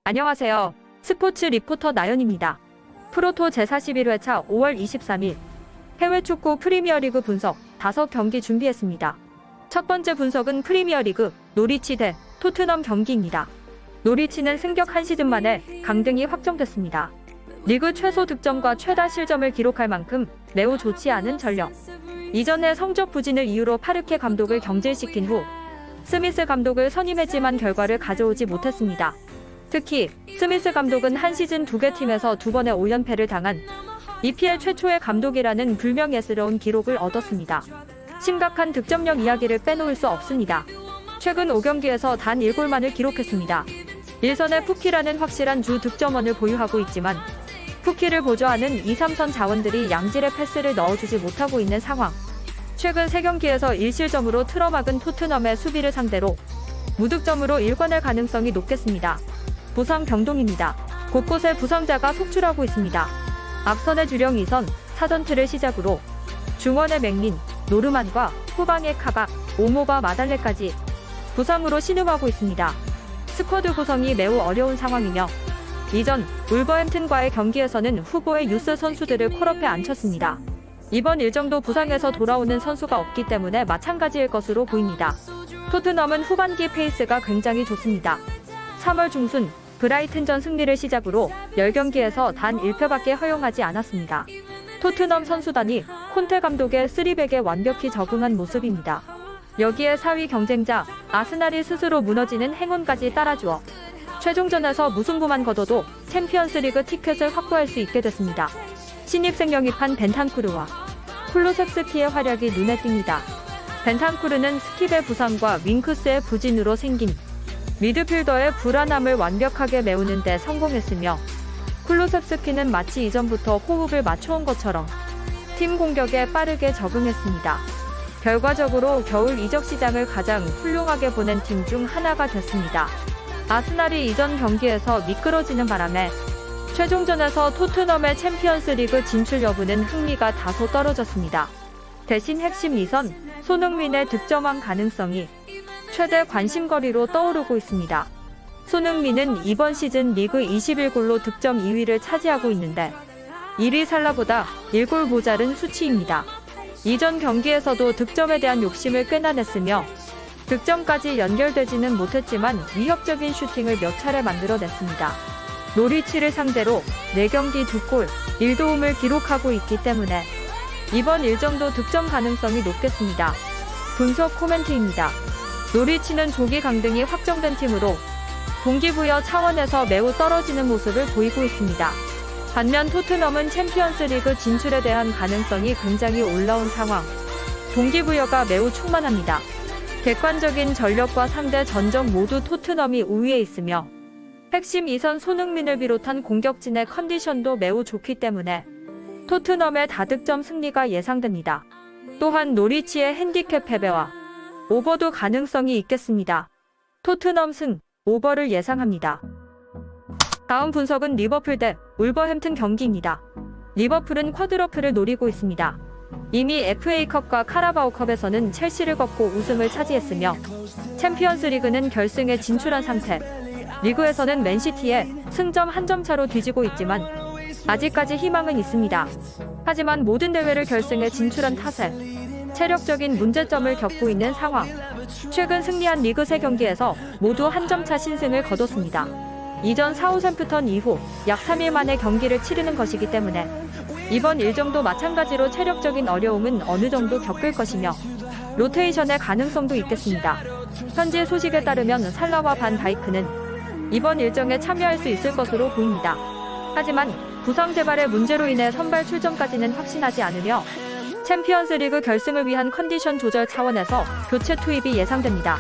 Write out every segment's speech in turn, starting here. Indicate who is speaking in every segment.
Speaker 1: 안녕하세요. 스포츠 리포터 나연입니다. 프로토 제41회차 5월 23일 해외 축구 프리미어리그 분석 5경기 준비했습니다. 첫 번째 분석은 프리미어리그 노리치 대 토트넘 경기입니다. 노리치는 승격 한 시즌 만에 강등이 확정됐습니다. 리그 최소 득점과 최다 실점을 기록할 만큼 매우 좋지 않은 전력. 이전에 성적 부진을 이유로 파르케 감독을 경질시킨 후 스미스 감독을 선임했지만 결과를 가져오지 못했습니다. 특히 스미스 감독은 한 시즌 2개 팀에서 2번의 5연패를 당한 EPL 최초의 감독이라는 불명예스러운 기록을 얻었습니다. 심각한 득점력 이야기를 빼놓을 수 없습니다. 최근 5경기에서 단 1골만을 기록했습니다. 일선에 푸키라는 확실한 주 득점원을 보유하고 있지만 푸키를 보조하는 2, 3선 자원들이 양질의 패스를 넣어주지 못하고 있는 상황. 최근 3경기에서 1실점으로 틀어막은 토트넘의 수비를 상대로 무득점으로 일관할 가능성이 높겠습니다. 부상 병동입니다. 곳곳에 부상자가 속출하고 있습니다. 앞선의 주령 2선, 사전트를 시작으로 중원의 맥린, 노르만과 후방의 카박, 오모바 마달레까지 부상으로 신음하고 있습니다. 스쿼드 구성이 매우 어려운 상황이며 이전 울버햄튼과의 경기에서는 후보의 유스 선수들을 콜업에 앉혔습니다. 이번 일정도 부상에서 돌아오는 선수가 없기 때문에 마찬가지일 것으로 보입니다. 토트넘은 후반기 페이스가 굉장히 좋습니다. 3월 중순 브라이튼전 승리를 시작으로 10경기에서 단 1패밖에 허용하지 않았습니다. 토트넘 선수단이 콘테 감독의 3백에 완벽히 적응한 모습입니다. 여기에 4위 경쟁자 아스날이 스스로 무너지는 행운까지 따라주어 최종전에서 무승부만 거둬도 챔피언스리그 티켓을 확보할 수 있게 됐습니다. 신입생 영입한 벤탄쿠르와 쿨루셉스키의 활약이 눈에 띕니다. 벤탄쿠르는 스킵의 부상과 윙크스의 부진으로 생긴 미드필더의 불안함을 완벽하게 메우는 데 성공했으며 쿨루셉스키는 마치 이전부터 호흡을 맞춰온 것처럼 팀 공격에 빠르게 적응했습니다. 결과적으로 겨울 이적 시장을 가장 훌륭하게 보낸 팀 중 하나가 됐습니다. 아스날이 이전 경기에서 미끄러지는 바람에 최종전에서 토트넘의 챔피언스리그 진출 여부는 흥미가 다소 떨어졌습니다. 대신 핵심 2선 손흥민의 득점왕 가능성이 최대 관심거리로 떠오르고 있습니다. 손흥민은 이번 시즌 리그 21골로 득점 2위를 차지하고 있는데 1위 살라보다 1골 모자른 수치입니다. 이전 경기에서도 득점에 대한 욕심을 꽤나 냈으며 득점까지 연결되지는 못했지만 위협적인 슈팅을 몇 차례 만들어냈습니다. 노리치를 상대로 4경기 2골, 1도움을 기록하고 있기 때문에 이번 일정도 득점 가능성이 높겠습니다. 분석 코멘트입니다. 노리치는 조기 강등이 확정된 팀으로 동기부여 차원에서 매우 떨어지는 모습을 보이고 있습니다. 반면 토트넘은 챔피언스리그 진출에 대한 가능성이 굉장히 올라온 상황. 동기부여가 매우 충만합니다. 객관적인 전력과 상대 전적 모두 토트넘이 우위에 있으며 핵심 2선 손흥민을 비롯한 공격진의 컨디션도 매우 좋기 때문에 토트넘의 다득점 승리가 예상됩니다. 또한 노리치의 핸디캡 패배와 오버도 가능성이 있겠습니다. 토트넘 승, 오버를 예상합니다. 다음 분석은 리버풀 대 울버햄튼 경기입니다. 리버풀은 쿼드러플을 노리고 있습니다. 이미 FA컵과 카라바오컵에서는 첼시를 꺾고 우승을 차지했으며 챔피언스리그는 결승에 진출한 상태. 리그에서는 맨시티에 승점 1점 차로 뒤지고 있지만 아직까지 희망은 있습니다. 하지만 모든 대회를 결승에 진출한 탓에 체력적인 문제점을 겪고 있는 상황. 최근 승리한 리그 3경기에서 모두 1점차 신승을 거뒀습니다. 이전 사우샘프턴 이후 약 3일 만에 경기를 치르는 것이기 때문에 이번 일정도 마찬가지로 체력적인 어려움은 어느 정도 겪을 것이며 로테이션의 가능성도 있겠습니다. 현지 소식에 따르면 살라와 반 다이크는 이번 일정에 참여할 수 있을 것으로 보입니다. 하지만 부상 재발의 문제로 인해 선발 출전까지는 확신하지 않으며 챔피언스리그 결승을 위한 컨디션 조절 차원에서 교체 투입이 예상됩니다.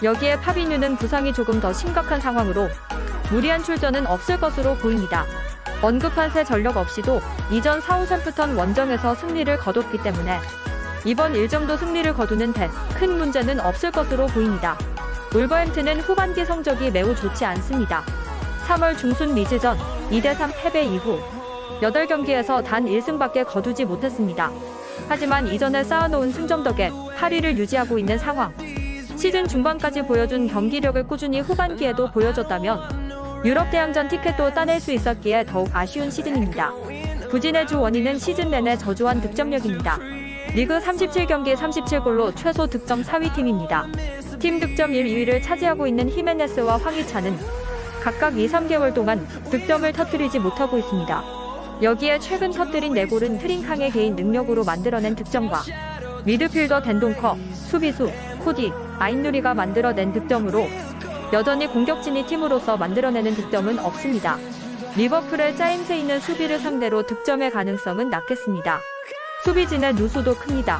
Speaker 1: 여기에 파비뉴는 부상이 조금 더 심각한 상황으로 무리한 출전은 없을 것으로 보입니다. 언급한 새 전력 없이도 이전 사우샘프턴 원정에서 승리를 거뒀기 때문에 이번 일정도 승리를 거두는 데 큰 문제는 없을 것으로 보입니다. 울버햄튼은 후반기 성적이 매우 좋지 않습니다. 3월 중순 리즈전 2대3 패배 이후 8경기에서 단 1승밖에 거두지 못했습니다. 하지만 이전에 쌓아놓은 승점 덕에 8위를 유지하고 있는 상황. 시즌 중반까지 보여준 경기력을 꾸준히 후반기에도 보여줬다면 유럽 대항전 티켓도 따낼 수 있었기에 더욱 아쉬운 시즌입니다. 부진의 주 원인은 시즌 내내 저조한 득점력입니다. 리그 37경기 37골로 최소 득점 4위 팀입니다. 팀 득점 1, 2위를 차지하고 있는 히메네스와 황희찬은 각각 2, 3개월 동안 득점을 터뜨리지 못하고 있습니다. 여기에 최근 터뜨린 4골은 트링캉의 개인 능력으로 만들어낸 득점과 미드필더 덴동커, 수비수, 코디, 아인누리가 만들어낸 득점으로 여전히 공격진이 팀으로서 만들어내는 득점은 없습니다. 리버풀의 짜임새 있는 수비를 상대로 득점의 가능성은 낮겠습니다. 수비진의 누수도 큽니다.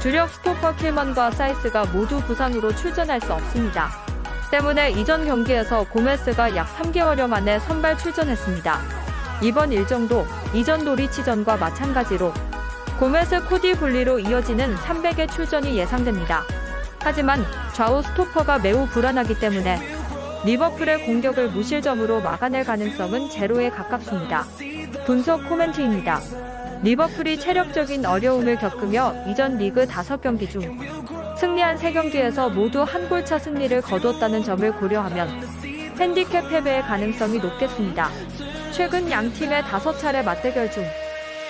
Speaker 1: 주력 스토퍼 킬먼과 사이스가 모두 부상으로 출전할 수 없습니다. 때문에 이전 경기에서 고메스가 약 3개월여 만에 선발 출전했습니다. 이번 일정도 이전 노리치전과 마찬가지로 고메스 코디 분리로 이어지는 300의 출전이 예상됩니다. 하지만 좌우 스토퍼가 매우 불안하기 때문에 리버풀의 공격을 무실점으로 막아낼 가능성은 제로에 가깝습니다. 분석 코멘트입니다. 리버풀이 체력적인 어려움을 겪으며 이전 리그 5경기 중 승리한 3경기에서 모두 한 골차 승리를 거뒀다는 점을 고려하면 핸디캡 패배의 가능성이 높겠습니다. 최근 양팀의 5차례 맞대결 중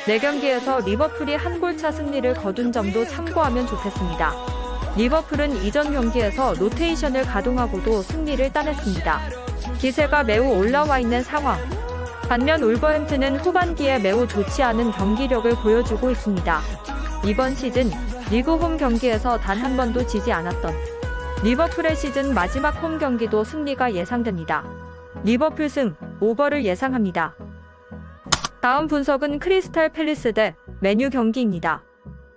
Speaker 1: 4경기에서 리버풀이 한 골차 승리를 거둔 점도 참고하면 좋겠습니다. 리버풀은 이전 경기에서 로테이션을 가동하고도 승리를 따냈습니다. 기세가 매우 올라와 있는 상황. 반면 울버햄튼은 후반기에 매우 좋지 않은 경기력을 보여주고 있습니다. 이번 시즌 리그 홈 경기에서 단 한 번도 지지 않았던 리버풀의 시즌 마지막 홈 경기도 승리가 예상됩니다. 리버풀 승, 오버를 예상합니다. 다음 분석은 크리스탈 팰리스 대 맨유 경기입니다.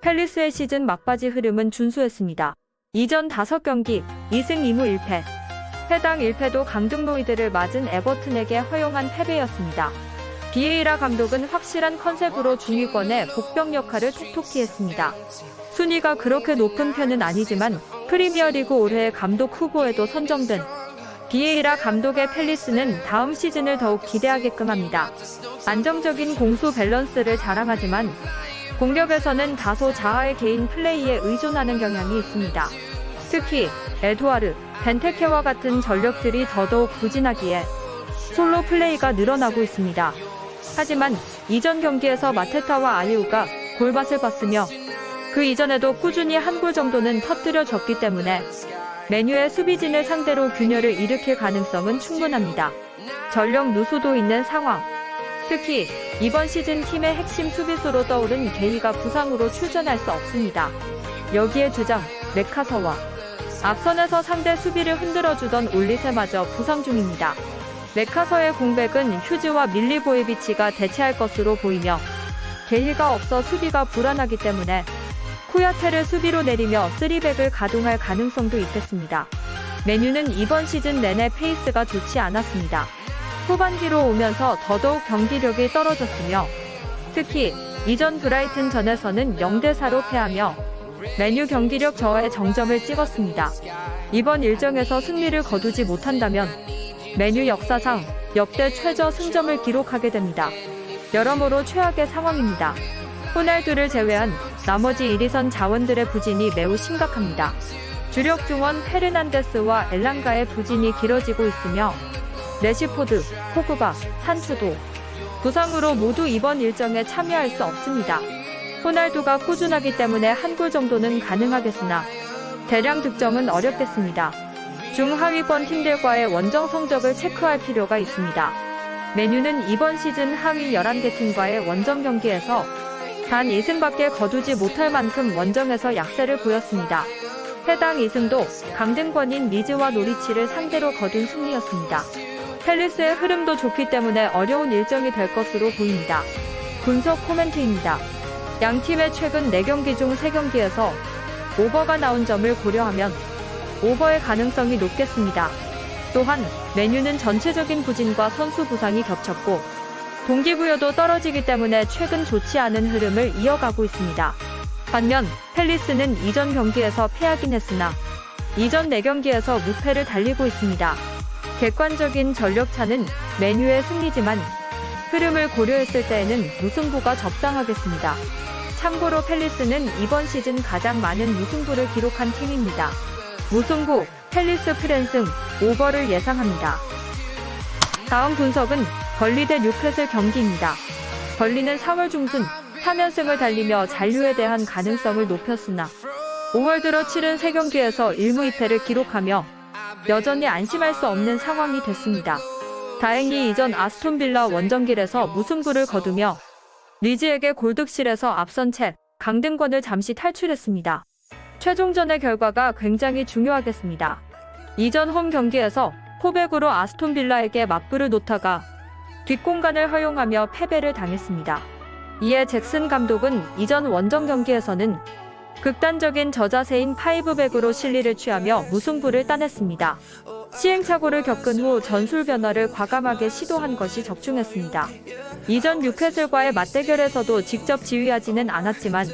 Speaker 1: 팰리스의 시즌 막바지 흐름은 준수했습니다. 이전 5경기 2승 2무 1패. 해당 1패도 강등노이드를 맞은 에버튼에게 허용한 패배였습니다. 비에이라 감독은 확실한 컨셉으로 중위권의 복병 역할을 톡톡히 했습니다. 순위가 그렇게 높은 편은 아니지만 프리미어리그 올해의 감독 후보에도 선정된 비에이라 감독의 팰리스는 다음 시즌을 더욱 기대하게끔 합니다. 안정적인 공수 밸런스를 자랑하지만 공격에서는 다소 자아의 개인 플레이에 의존하는 경향이 있습니다. 특히 에두아르, 벤테케와 같은 전력들이 더더욱 부진하기에 솔로 플레이가 늘어나고 있습니다. 하지만 이전 경기에서 마테타와 아예우가 골맛을 봤으며 그 이전에도 꾸준히 한 골 정도는 터뜨려줬기 때문에 맨유의 수비진을 상대로 균열을 일으킬 가능성은 충분합니다. 전력 누수도 있는 상황. 특히 이번 시즌 팀의 핵심 수비수로 떠오른 게이가 부상으로 출전할 수 없습니다. 여기에 주장 맥카서와 앞선에서 상대 수비를 흔들어주던 올리세마저 부상 중입니다. 맥카서의 공백은 휴즈와 밀리보에비치가 대체할 것으로 보이며 게이가 없어 수비가 불안하기 때문에 쿠야테를 수비로 내리며 3백을 가동할 가능성도 있겠습니다. 맨유는 이번 시즌 내내 페이스가 좋지 않았습니다. 후반기로 오면서 더더욱 경기력이 떨어졌으며 특히 이전 브라이튼 전에서는 0대4로 패하며 맨유 경기력 저하의 정점을 찍었습니다. 이번 일정에서 승리를 거두지 못한다면 맨유 역사상 역대 최저 승점을 기록하게 됩니다. 여러모로 최악의 상황입니다. 호날두를 제외한 나머지 1위선 자원들의 부진이 매우 심각합니다. 주력 중원 페르난데스와 엘랑가의 부진이 길어지고 있으며 레시포드, 포그바, 산투도 부상으로 모두 이번 일정에 참여할 수 없습니다. 호날두가 꾸준하기 때문에 한 골 정도는 가능하겠으나 대량 득점은 어렵겠습니다. 중하위권 팀들과의 원정 성적을 체크할 필요가 있습니다. 맨유는 이번 시즌 하위 11개 팀과의 원정 경기에서 단 2승밖에 거두지 못할 만큼 원정에서 약세를 보였습니다. 해당 2승도 강등권인 리즈와 노리치를 상대로 거둔 승리였습니다. 팰리스의 흐름도 좋기 때문에 어려운 일정이 될 것으로 보입니다. 분석 코멘트입니다. 양팀의 최근 4경기 중 3경기에서 오버가 나온 점을 고려하면 오버의 가능성이 높겠습니다. 또한 맨유는 전체적인 부진과 선수 부상이 겹쳤고 동기부여도 떨어지기 때문에 최근 좋지 않은 흐름을 이어가고 있습니다. 반면 팰리스는 이전 경기에서 패하긴 했으나 이전 4경기에서 무패를 달리고 있습니다. 객관적인 전력차는 맨유의 승리지만 흐름을 고려했을 때에는 무승부가 적당하겠습니다. 참고로 팰리스는 이번 시즌 가장 많은 무승부를 기록한 팀입니다. 무승부, 팰리스 프랜승, 오버를 예상합니다. 다음 분석은 벌리 대 뉴캐슬 경기입니다. 벌리는 4월 중순 3연승을 달리며 잔류에 대한 가능성을 높였으나 5월 들어 치른 3경기에서 1무 2패를 기록하며 여전히 안심할 수 없는 상황이 됐습니다. 다행히 이전 아스톤빌라 원정길에서 무승부를 거두며 리즈에게 골득실에서 앞선 채 강등권을 잠시 탈출했습니다. 최종전의 결과가 굉장히 중요하겠습니다. 이전 홈 경기에서 포백으로 아스톤빌라에게 맞불을 놓다가 뒷공간을 허용하며 패배를 당했습니다. 이에 잭슨 감독은 이전 원정 경기에서는 극단적인 저자세인 5백으로 실리를 취하며 무승부를 따냈습니다. 시행착오를 겪은 후 전술 변화를 과감하게 시도한 것이 적중했습니다. 이전 뉴캐슬과의 맞대결에서도 직접 지휘하지는 않았지만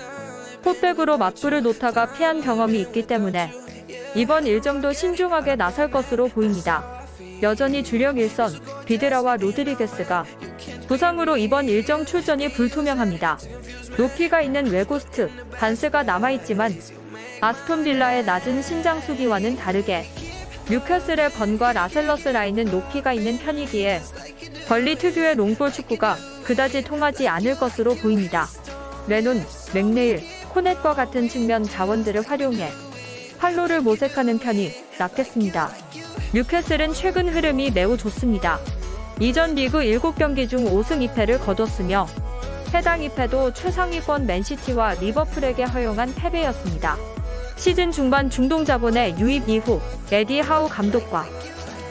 Speaker 1: 포백으로 맞불을 놓다가 피한 경험이 있기 때문에 이번 일정도 신중하게 나설 것으로 보입니다. 여전히 주력 일선 비드라와 로드리게스가 부상으로 이번 일정 출전이 불투명합니다. 높이가 있는 웨고스트, 반스가 남아있지만 아스톤빌라의 낮은 신장 수비와는 다르게 뉴캐슬의 번과 라셀러스 라인은 높이가 있는 편이기에 벌리 특유의 롱볼 축구가 그다지 통하지 않을 것으로 보입니다. 레논, 맥네일, 코넷과 같은 측면 자원들을 활용해 활로를 모색하는 편이 낫겠습니다. 뉴캐슬은 최근 흐름이 매우 좋습니다. 이전 리그 7경기 중 5승 2패를 거뒀으며 해당 2패도 최상위권 맨시티와 리버풀에게 허용한 패배였습니다. 시즌 중반 중동 자본의 유입 이후 에디 하우 감독과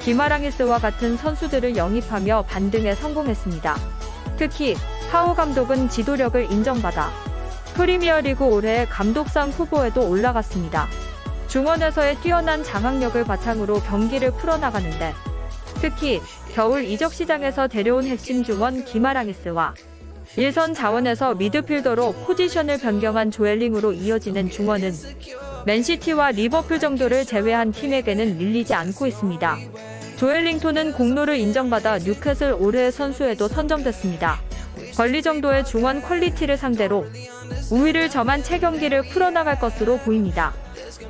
Speaker 1: 기마랑이스와 같은 선수들을 영입하며 반등에 성공했습니다. 특히 하우 감독은 지도력을 인정받아 프리미어리그 올해의 감독상 후보에도 올라갔습니다. 중원에서의 뛰어난 장악력을 바탕으로 경기를 풀어나가는데 특히 겨울 이적 시장에서 데려온 핵심 중원 기마랑이스와 일선 자원에서 미드필더로 포지션을 변경한 조엘링으로 이어지는 중원은 맨시티와 리버풀 정도를 제외한 팀에게는 밀리지 않고 있습니다. 조엘링톤은 공로를 인정받아 뉴캐슬 올해의 선수에도 선정됐습니다. 벌리 정도의 중원 퀄리티를 상대로 우위를 점한 채 경기를 풀어나갈 것으로 보입니다.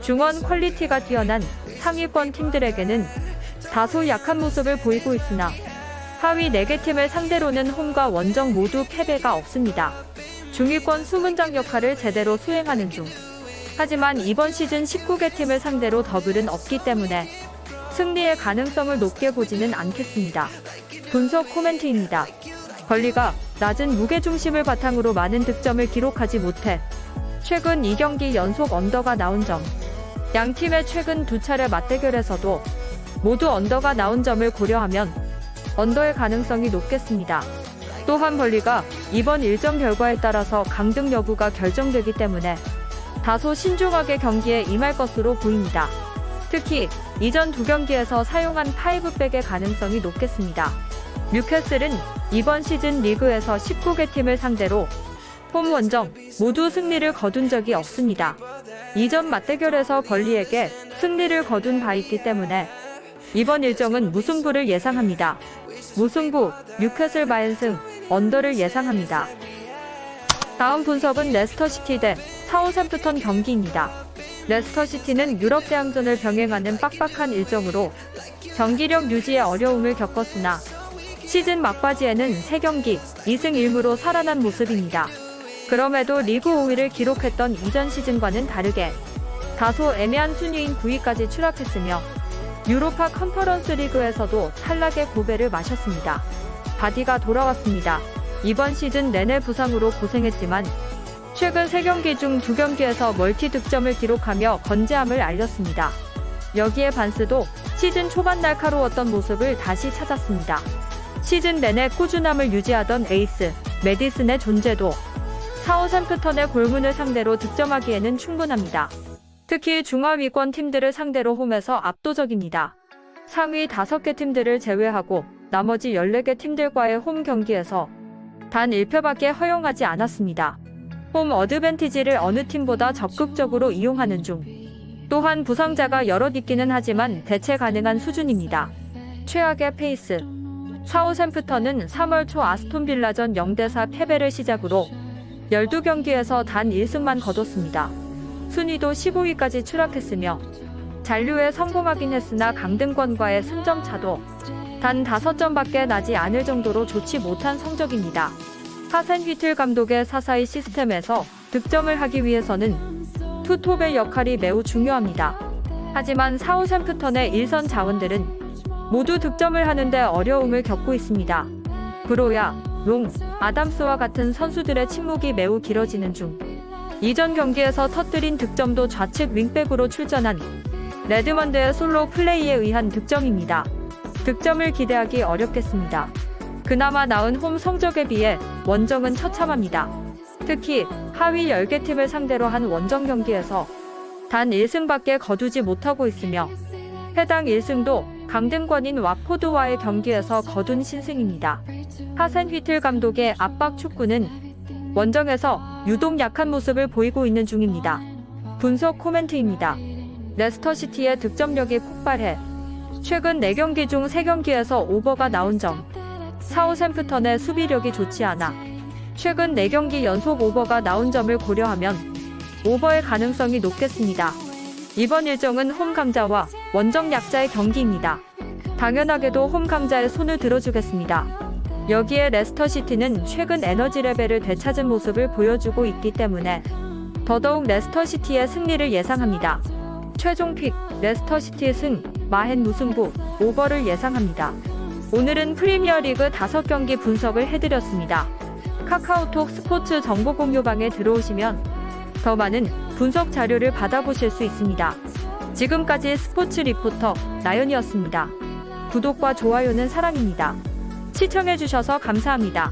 Speaker 1: 중원 퀄리티가 뛰어난 상위권 팀들에게는 다소 약한 모습을 보이고 있으나 하위 4개 팀을 상대로는 홈과 원정 모두 패배가 없습니다. 중위권 수문장 역할을 제대로 수행하는 중. 하지만 이번 시즌 19개 팀을 상대로 더블은 없기 때문에 승리의 가능성을 높게 보지는 않겠습니다. 분석 코멘트입니다. 벌리가 낮은 무게중심을 바탕으로 많은 득점을 기록하지 못해 최근 2경기 연속 언더가 나온 점, 양 팀의 최근 2차례 맞대결에서도 모두 언더가 나온 점을 고려하면 언더의 가능성이 높겠습니다. 또한 벌리가 이번 일정 결과에 따라서 강등 여부가 결정되기 때문에 다소 신중하게 경기에 임할 것으로 보입니다. 특히 이전 2경기에서 사용한 5백의 가능성이 높겠습니다. 뉴캐슬은 이번 시즌 리그에서 19개 팀을 상대로 홈 원정 모두 승리를 거둔 적이 없습니다. 이전 맞대결에서 벌리에게 승리를 거둔 바 있기 때문에 이번 일정은 무승부를 예상합니다. 무승부, 뉴캐슬 바연승, 언더를 예상합니다. 다음 분석은 레스터시티 대 사우샘프턴 경기입니다. 레스터시티는 유럽 대항전을 병행하는 빡빡한 일정으로 경기력 유지에 어려움을 겪었으나 시즌 막바지에는 3경기 2승 1무로 살아난 모습입니다. 그럼에도 리그 5위를 기록했던 이전 시즌과는 다르게 다소 애매한 순위인 9위까지 추락했으며 유로파 컨퍼런스 리그에서도 탈락의 고배를 마셨습니다. 바디가 돌아왔습니다. 이번 시즌 내내 부상으로 고생했지만 최근 3경기 중 2경기에서 멀티 득점을 기록하며 건재함을 알렸습니다. 여기에 반스도 시즌 초반 날카로웠던 모습을 다시 찾았습니다. 시즌 내내 꾸준함을 유지하던 에이스 매디슨의 존재도 사우샘프턴의 골문을 상대로 득점하기에는 충분합니다. 특히 중하위권 팀들을 상대로 홈에서 압도적입니다. 상위 5개 팀들을 제외하고 나머지 14개 팀들과의 홈 경기에서 단 1패밖에 허용하지 않았습니다. 홈 어드밴티지를 어느 팀보다 적극적으로 이용하는 중. 또한 부상자가 여럿 있기는 하지만 대체 가능한 수준입니다. 최악의 페이스. 사우샘프턴은 3월 초 아스톤빌라전 0대4 패배를 시작으로 12경기에서 단 1승만 거뒀습니다. 순위도 15위까지 추락했으며 잔류에 성공하긴 했으나 강등권과의 승점 차도 단 5점밖에 나지 않을 정도로 좋지 못한 성적입니다. 하센휘틀 감독의 사사이 시스템에서 득점을 하기 위해서는 투톱의 역할이 매우 중요합니다. 하지만 사우샘프턴의 일선 자원들은 모두 득점을 하는데 어려움을 겪고 있습니다. 브로야, 롱, 아담스와 같은 선수들의 침묵이 매우 길어지는 중 이전 경기에서 터뜨린 득점도 좌측 윙백으로 출전한 레드먼드의 솔로 플레이에 의한 득점입니다. 득점을 기대하기 어렵겠습니다. 그나마 나은 홈 성적에 비해 원정은 처참합니다. 특히 하위 10개 팀을 상대로 한 원정 경기에서 단 1승밖에 거두지 못하고 있으며 해당 1승도 강등권인 왓포드와의 경기에서 거둔 신승입니다. 하센휘틀 감독의 압박 축구는 원정에서 유독 약한 모습을 보이고 있는 중입니다. 분석 코멘트입니다. 레스터시티의 득점력이 폭발해 최근 4경기 중 3경기에서 오버가 나온 점. 사우샘프턴의 수비력이 좋지 않아 최근 4경기 연속 오버가 나온 점을 고려하면 오버의 가능성이 높겠습니다. 이번 일정은 홈 강자와 원정 약자의 경기입니다. 당연하게도 홈 강자의 손을 들어주겠습니다. 여기에 레스터시티는 최근 에너지 레벨을 되찾은 모습을 보여주고 있기 때문에 더더욱 레스터시티의 승리를 예상합니다. 최종 픽 레스터시티 승, 마헨 무승부, 오버를 예상합니다. 오늘은 프리미어리그 5경기 분석을 해드렸습니다. 카카오톡 스포츠 정보 공유방에 들어오시면 더 많은 분석 자료를 받아보실 수 있습니다. 지금까지 스포츠 리포터 나연이었습니다. 구독과 좋아요는 사랑입니다. 시청해주셔서 감사합니다.